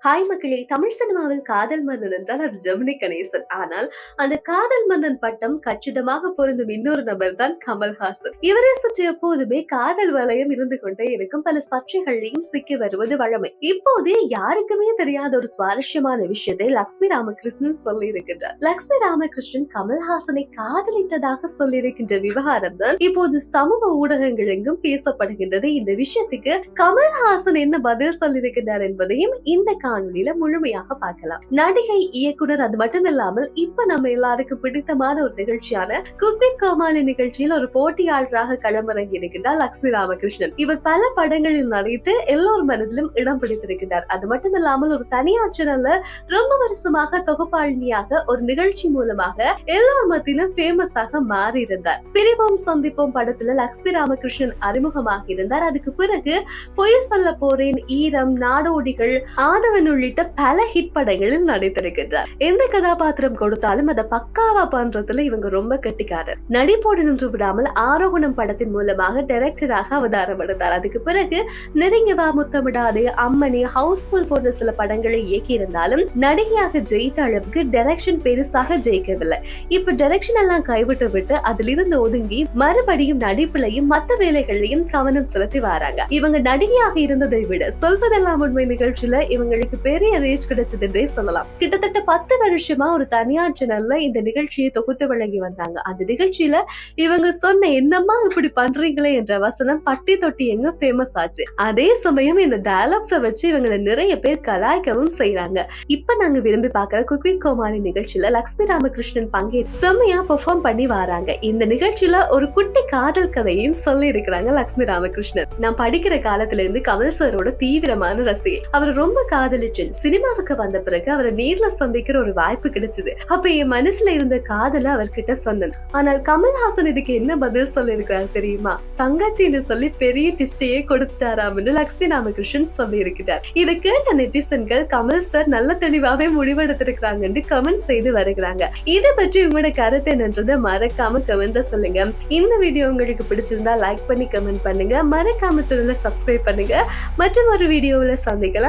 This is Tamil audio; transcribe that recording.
ஹாய் மக்களே! தமிழ் சினிமாவில் காதல் மன்னன் என்றால் அது ஜெமினி கணேசன். ஆனால் அந்த காதல் மன்னன் பட்டம் கச்சிதமாக பொருந்தும் இன்னொரு நபர் தான் கமல்ஹாசன். இவரை சுற்றி எப்போதுமே காதல் வலயம் இருந்து கொண்டே இருக்கும். பல சர்ச்சைகளையும் சிக்கி வருவது வழமை. இப்போதே யாருக்குமே தெரியாத ஒரு சுவாரஸ்யமான விஷயத்தை லக்ஷ்மி ராமகிருஷ்ணன் சொல்லியிருக்கின்றார். லக்ஷ்மி ராமகிருஷ்ணன் கமல்ஹாசனை காதலித்ததாக சொல்லியிருக்கின்ற விவகாரம் தான் இப்போது சமூக ஊடகங்கள் எங்கும் பேசப்படுகின்றது. இந்த விஷயத்துக்கு கமல்ஹாசன் என்ன பதில் சொல்லியிருக்கிறார் என்பதையும் இந்த காணொலியில முழுமையாக பார்க்கலாம். நடிகை, இயக்குனர் அது மட்டும் இல்லாமல் இப்ப நம்ம எல்லாருக்கும் பிடித்தமான ஒரு நிகழ்ச்சியான குக் வித் கோமாளி நிகழ்ச்சியில் ஒரு போட்டியாளராக களமிறங்கி இருக்கின்றார் லக்ஷ்மி ராமகிருஷ்ணன். இவர் பல படங்களில் நடித்து எல்லோர் மனதிலும் இடம் பிடித்திருக்கிறார். அது மட்டும் இல்லாமல் ஒரு தனியார் சேனல்ல ரொம்ப வருஷமாக தொகுப்பாளினியாக ஒரு நிகழ்ச்சி மூலமாக எல்லோர் மத்தியிலும் ஃபேமஸாக மாறி இருந்தார். பிரிவோம் சந்திப்போம் படத்துல லக்ஷ்மி ராமகிருஷ்ணன் அறிமுகமாக இருந்தார். அதுக்கு பிறகு பொய் சொல்ல போறேன், ஈரம், நாடோடிகள், ஆதவன் உள்ளிட்ட பல ஹிட் படங்களில் நடித்திருக்கிறார். எந்த கதாபாத்திரம் கொடுத்தாலும் அதை பக்காவா பண்றதுல இவங்க ரொம்ப கெட்டிக்காரர். நடிப்போடு நின்று விடாமல் ஆரோகணம் படத்தின் மூலமாக டைரக்டராக அவதாரம் எடுத்தார். அதுக்கு பிறகு நெருங்கவா, முத்தமிடாதே, அம்மணி, ஹவுஸ்ஃபுல் போன்ற சில படங்களை இயக்கி இருந்தாலும் நடிகையாக ஜெயித்த அளவுக்கு டைரக்ஷன் பெருசாக ஜெயிக்கவில்லை. இப்ப டைரக்ஷன் எல்லாம் கைவிட்டு விட்டு அதிலிருந்து ஒதுங்கி மறுபடியும் நடிப்புலையும் மத்த வேலைகளையும் கவனம் செலுத்தி வராங்க. இவங்க நடிகையாக இருந்ததை விட சொல்வதெல்லாம் உண்மை நிகழ்ச்சியில இவங்களுக்கு பெரிய ரீச் கிடைச்சதுன்றே சொல்லலாம். கிட்டத்தட்ட 10 வருஷமா ஒரு தனியார் சேனல்ல இந்த நிகழ்ச்சியை தொகுத்து வழங்கி வந்தாங்க. அந்த நிகழ்ச்சியில இவங்க சொன்ன என்னம்மா இப்படி பண்றீங்களே என்ற வசனம் பட்டி தொட்டி எங்க ஃபேமஸ் ஆச்சு. அதே சமயம் இந்த டயலாக்ஸ வச்சு இவங்களை நிறைய பேர் கலாய்க்கவும் செய்யறாங்க. இப்ப நாங்க விரும்பி பாக்குற குக் வித் கோமாளி நிகழ்ச்சியில லக்ஷ்மி ராமகிருஷ்ணன் பங்கேற்று செம்மையா பெர்ஃபார்ம் பண்ணி வராங்க. இந்த நிகழ்ச்சியில ஒரு குட்டி காதல் கதையும் சொல்லி இருக்கிறாங்க லக்ஷ்மி ராமகிருஷ்ணன். நான் படிக்கிற காலத்துல இருந்து கமல் சாரோட தீவிரமான ரசிகை. அவர் ரொம்ப காதலிச்சேன். சினிமாவுக்கு வந்த பிறகு அவரை நேர்ல சந்திக்கிற ஒரு வாய்ப்பு கிடைச்சது. அப்ப என் மனசுல இருந்த காதல அவர்கிட்ட சொன்னேன். ஆனால் கமல்ஹாசன் இதுக்கு என்ன பதில் சொல்லி இருக்கிறார் தெரியுமா? தங்கச்சின்னு சொல்லி பெரிய டிஸ்டையே கொடுத்துட்டாராம்னு லக்ஷ்மி ராமகிருஷ்ணன் சொல்லி இருக்கிறார். இதை கேட்ட நெட்டிசன்கள் கமல் சார் நல்ல தெளிவாவே முடிவெடுத்திருக்கிறாங்கன்னு கமெண்ட் செய்து வருகிறாங்க. இதை பற்றி உங்களோட கருத்து என்னன்றதை மறக்காம கமெண்ட்ல சொல்லுங்க. இந்த வீடியோ உங்களுக்கு பிடிச்சிருந்தா லைக் பண்ணி கமெண்ட் பண்ணுங்க. மறக்காம சேனலை சப்ஸ்கிரைப் பண்ணுங்க. மற்றும் ஒரு வீடியோவில் சந்திக்கலாம்.